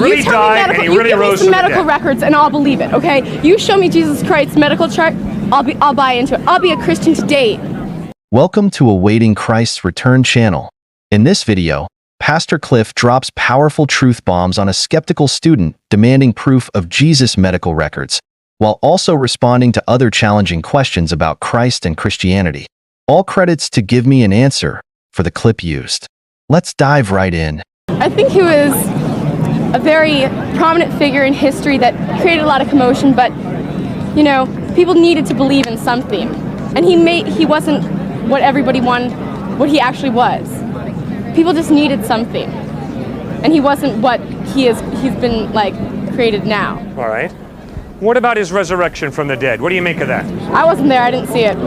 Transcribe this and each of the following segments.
really died and he really rose from the dead. You tell me medical records and I'll believe it, okay? You show me Jesus Christ's medical chart, I'll buy into it. I'll be a Christian to date. Welcome to Awaiting Christ's Return channel. In this video, Pastor Cliffe drops powerful truth bombs on a skeptical student demanding proof of Jesus' medical records, while also responding to other challenging questions about Christ and Christianity. All credits to Give Me an Answer for the clip used. Let's dive right in. I think he was a very prominent figure in history that created a lot of commotion, but, you know, people needed to believe in something. And he wasn't what everybody wanted, what he actually was. People just needed something. And he wasn't what he's been, like, created now. All right. What about his resurrection from the dead? What do you make of that? I wasn't there, I didn't see it.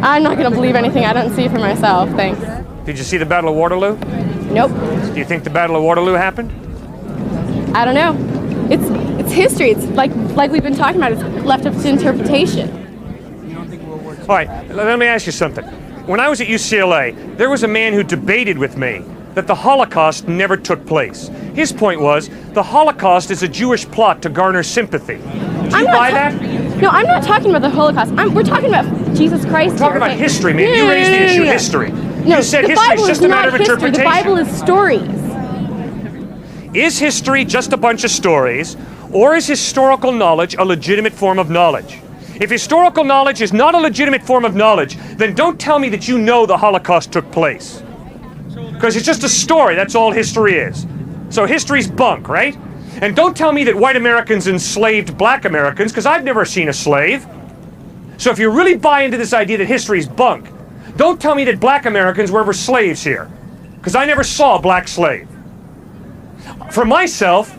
I'm not going to believe anything I don't see for myself, thanks. Did you see the Battle of Waterloo? Nope. Do you think the Battle of Waterloo happened? I don't know. It's history. It's like we've been talking about. It's left up to interpretation. All right, let me ask you something. When I was at UCLA, there was a man who debated with me that the Holocaust never took place. His point was, the Holocaust is a Jewish plot to garner sympathy. Do you buy that? No, I'm not talking about the Holocaust. We're talking about Jesus Christ. We're talking about history, man. You raised the issue of history. No, you said the history Bible is just is a matter not of history. interpretation. The Bible is stories. Is history just a bunch of stories, or is historical knowledge a legitimate form of knowledge? If historical knowledge is not a legitimate form of knowledge, then don't tell me that you know the Holocaust took place. Because it's just a story, that's all history is. So history's bunk, right? And don't tell me that white Americans enslaved black Americans, because I've never seen a slave. So if you really buy into this idea that history's bunk, don't tell me that black Americans were ever slaves here, because I never saw a black slave. For myself,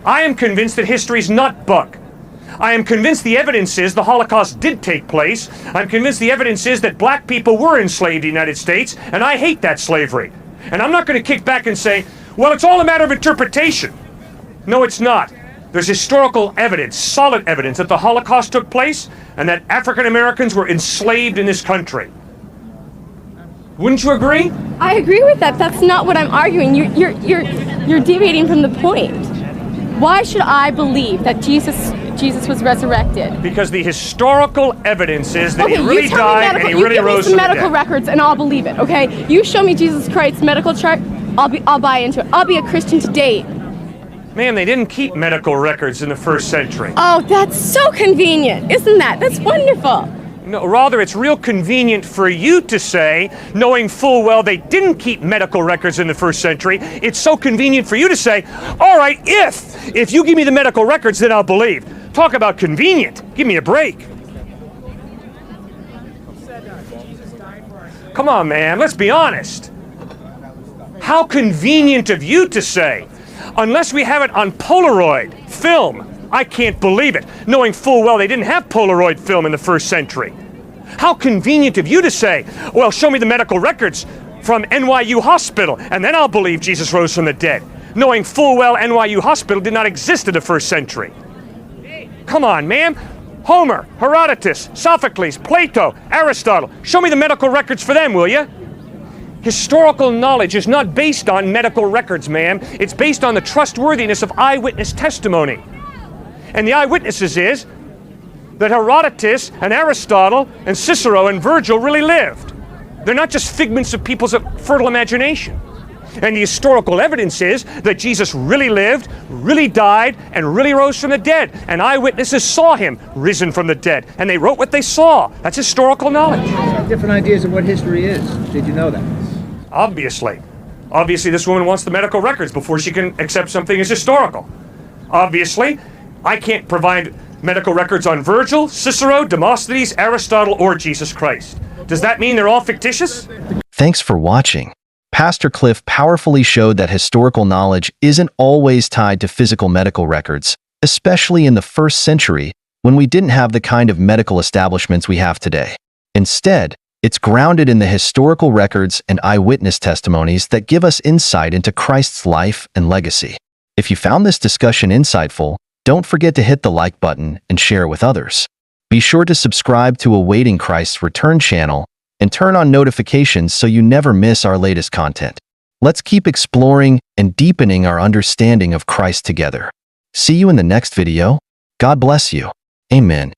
I am convinced that history's not bunk. I am convinced the evidence is the Holocaust did take place. I'm convinced the evidence is that black people were enslaved in the United States, and I hate that slavery. And I'm not going to kick back and say, well, it's all a matter of interpretation. No, it's not. There's historical evidence, solid evidence, that the Holocaust took place and that African Americans were enslaved in this country. Wouldn't you agree? I agree with that. That's not what I'm arguing. You're deviating from the point. Why should I believe that Jesus was resurrected? Because the historical evidence is that he really died and he really rose from the dead. You give me some medical records and I'll believe it, okay? You show me Jesus Christ's medical chart, I'll buy into it. I'll be a Christian to date. Ma'am, they didn't keep medical records in the first century. Oh, that's so convenient, isn't that? That's wonderful. No, rather, it's real convenient for you to say, knowing full well they didn't keep medical records in the first century, it's so convenient for you to say, all right, if you give me the medical records, then I'll believe. Talk about convenient. Give me a break. Come on, man, let's be honest. How convenient of you to say, unless we have it on Polaroid film, I can't believe it, knowing full well they didn't have Polaroid film in the first century. How convenient of you to say, well, show me the medical records from NYU Hospital, and then I'll believe Jesus rose from the dead, knowing full well NYU Hospital did not exist in the first century. Come on, man. Homer, Herodotus, Sophocles, Plato, Aristotle, show me the medical records for them, will you? Historical knowledge is not based on medical records, ma'am. It's based on the trustworthiness of eyewitness testimony. And the eyewitnesses is that Herodotus and Aristotle and Cicero and Virgil really lived. They're not just figments of people's fertile imagination. And the historical evidence is that Jesus really lived, really died, and really rose from the dead. And eyewitnesses saw him risen from the dead. And they wrote what they saw. That's historical knowledge. Different ideas of what history is. Did you know that? Obviously. Obviously, this woman wants the medical records before she can accept something as historical. Obviously, I can't provide medical records on Virgil, Cicero, Demosthenes, Aristotle, or Jesus Christ. Does that mean they're all fictitious? Thanks for watching. Pastor Cliffe powerfully showed that historical knowledge isn't always tied to physical medical records, especially in the first century when we didn't have the kind of medical establishments we have today. Instead, it's grounded in the historical records and eyewitness testimonies that give us insight into Christ's life and legacy. If you found this discussion insightful, don't forget to hit the like button and share with others. Be sure to subscribe to Awaiting Christ's Return channel and turn on notifications so you never miss our latest content. Let's keep exploring and deepening our understanding of Christ together. See you in the next video. God bless you. Amen.